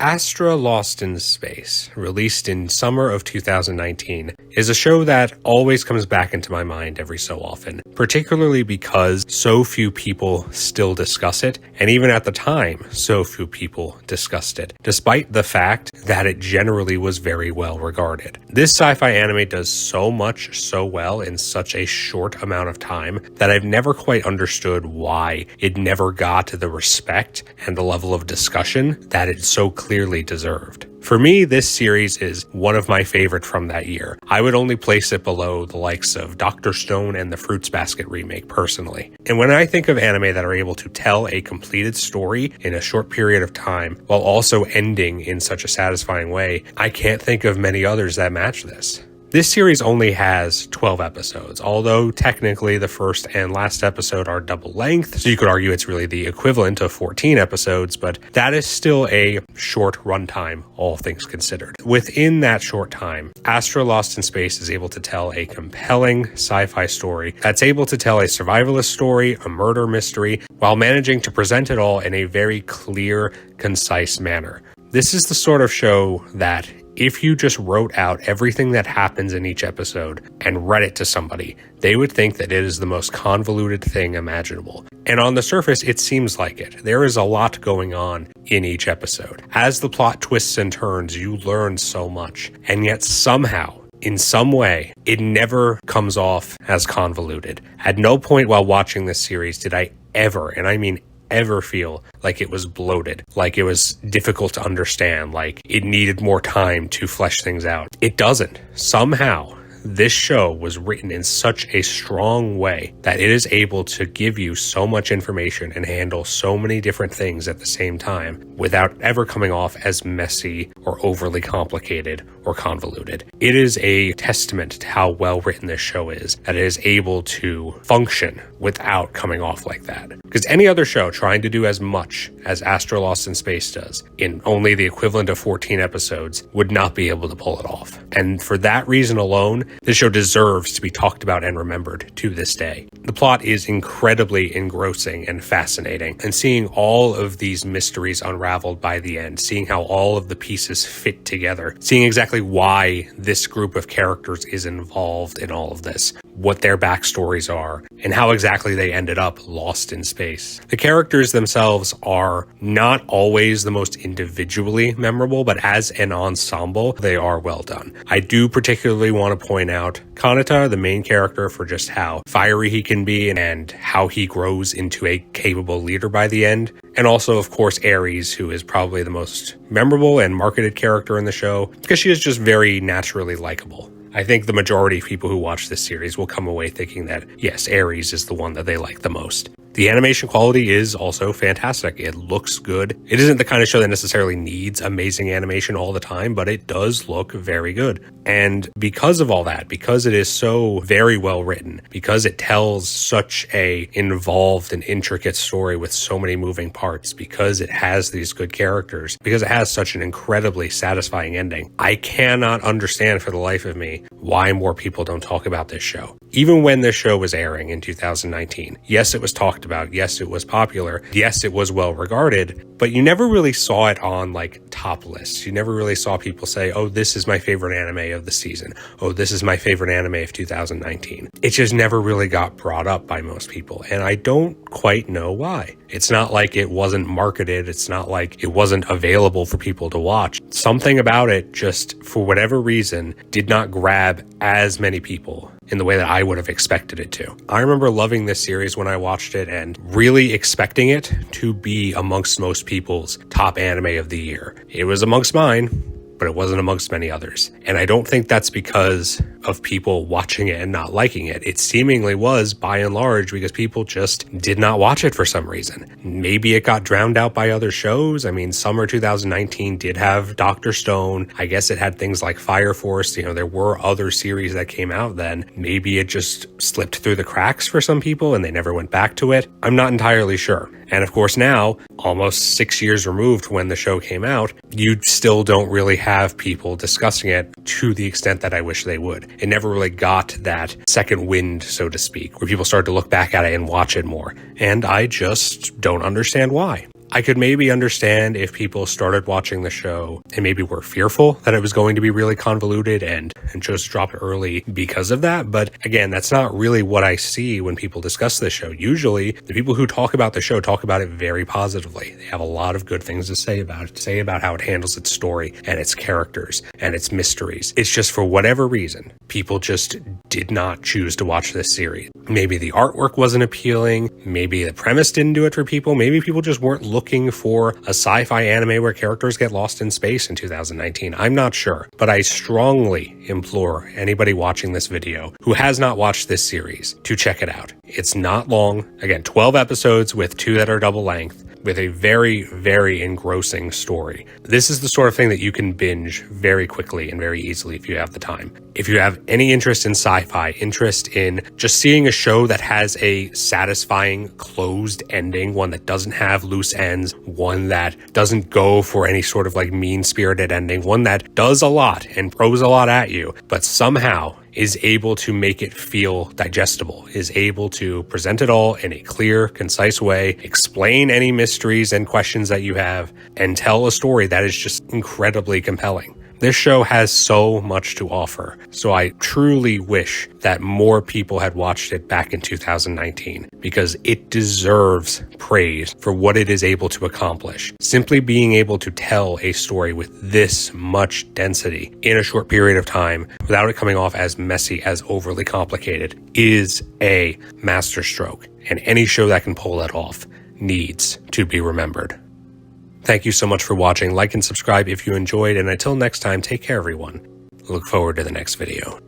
Astra Lost in Space, released in summer of 2019, is a show that always comes back into my mind every so often, particularly because so few people still discuss it, and even at the time, so few people discussed it, despite the fact that it generally was very well regarded. This sci-fi anime does so much so well in such a short amount of time that I've never quite understood why it never got the respect and the level of discussion that it so clearly deserved. For me, this series is one of my favorite from that year. I would only place it below the likes of Dr. Stone and the Fruits Basket remake personally. And when I think of anime that are able to tell a completed story in a short period of time while also ending in such a satisfying way, I can't think of many others that match this. This series only has 12 episodes, although technically the first and last episode are double length, so you could argue it's really the equivalent of 14 episodes, but that is still a short runtime, all things considered. Within that short time, Astra Lost in Space is able to tell a compelling sci-fi story that's able to tell a survivalist story, a murder mystery, while managing to present it all in a very clear, concise manner. This is the sort of show that if you just wrote out everything that happens in each episode and read it to somebody, they would think that it is the most convoluted thing imaginable. And on the surface, it seems like it. There is a lot going on in each episode. As the plot twists and turns, you learn so much. And yet somehow, in some way, it never comes off as convoluted. At no point while watching this series did I ever, and I mean ever, feel like it was bloated, like it was difficult to understand, like it needed more time to flesh things out. It doesn't. Somehow, this show was written in such a strong way that it is able to give you so much information and handle so many different things at the same time without ever coming off as messy or overly complicated or convoluted. It is a testament to how well written this show is, that it is able to function without coming off like that. Because any other show trying to do as much as Astra Lost in Space does in only the equivalent of 14 episodes would not be able to pull it off. And for that reason alone, this show deserves to be talked about and remembered to this day. The plot is incredibly engrossing and fascinating, and seeing all of these mysteries unraveled by the end, seeing how all of the pieces fit together, seeing exactly why this group of characters is involved in all of this, what their backstories are, and how exactly they ended up lost in space. The characters themselves are not always the most individually memorable, but as an ensemble, they are well done. I do particularly want to point out Kanata, the main character, for just how fiery he can be and how he grows into a capable leader by the end. And also, of course, Aries, who is probably the most memorable and marketed character in the show, because she is just very naturally likable. I think the majority of people who watch this series will come away thinking that, yes, Aries is the one that they like the most. The animation quality is also fantastic. It looks good. It isn't the kind of show that necessarily needs amazing animation all the time, but it does look very good. And because of all that, because it is so very well written, because it tells such a involved and intricate story with so many moving parts, because it has these good characters, because it has such an incredibly satisfying ending, I cannot understand for the life of me why more people don't talk about this show. Even when this show was airing in 2019, yes, it was talked about, yes, it was popular, yes, it was well regarded, but you never really saw it on like top lists. You never really saw people say, oh, this is my favorite anime of the season. Oh, this is my favorite anime of 2019. It just never really got brought up by most people, and I don't quite know why. It's not like it wasn't marketed. It's not like it wasn't available for people to watch. Something about it just, for whatever reason, did not grab as many people in the way that I would have expected it to. I remember loving this series when I watched it and really expecting it to be amongst most people's top anime of the year. It was amongst mine, but it wasn't amongst many others. And I don't think that's because of people watching it and not liking it. It seemingly was, by and large, because people just did not watch it for some reason. Maybe it got drowned out by other shows. I mean, summer 2019 did have Dr. Stone. I guess it had things like Fire Force. You know, there were other series that came out then. Maybe it just slipped through the cracks for some people and they never went back to it. I'm not entirely sure. And of course now, almost 6 years removed when the show came out, you still don't really have people discussing it to the extent that I wish they would. It never really got that second wind, so to speak, where people started to look back at it and watch it more. And I just don't understand why. I could maybe understand if people started watching the show and maybe were fearful that it was going to be really convoluted and chose to drop it early because of that. But again, that's not really what I see when people discuss this show. Usually, the people who talk about the show talk about it very positively. They have a lot of good things to say about how it handles its story and its characters and its mysteries. It's just for whatever reason, people just did not choose to watch this series. Maybe the artwork wasn't appealing. Maybe the premise didn't do it for people. Maybe people just weren't looking for a sci-fi anime where characters get lost in space in 2019. I'm not sure, but I strongly implore anybody watching this video who has not watched this series to check it out. It's not long. Again, 12 episodes with 2 that are double length, with a very, very engrossing story. This is the sort of thing that you can binge very quickly and very easily if you have the time. If you have any interest in sci-fi, interest in just seeing a show that has a satisfying closed ending, one that doesn't have loose ends, one that doesn't go for any sort of like mean-spirited ending, one that does a lot and throws a lot at you, but somehow is able to make it feel digestible, is able to present it all in a clear, concise way, explain any mysteries and questions that you have, and tell a story that is just incredibly compelling. This show has so much to offer, so I truly wish that more people had watched it back in 2019, because it deserves praise for what it is able to accomplish. Simply being able to tell a story with this much density in a short period of time without it coming off as messy, as overly complicated, is a masterstroke, and any show that can pull that off needs to be remembered. Thank you so much for watching. Like and subscribe if you enjoyed, and until next time, take care everyone. Look forward to the next video.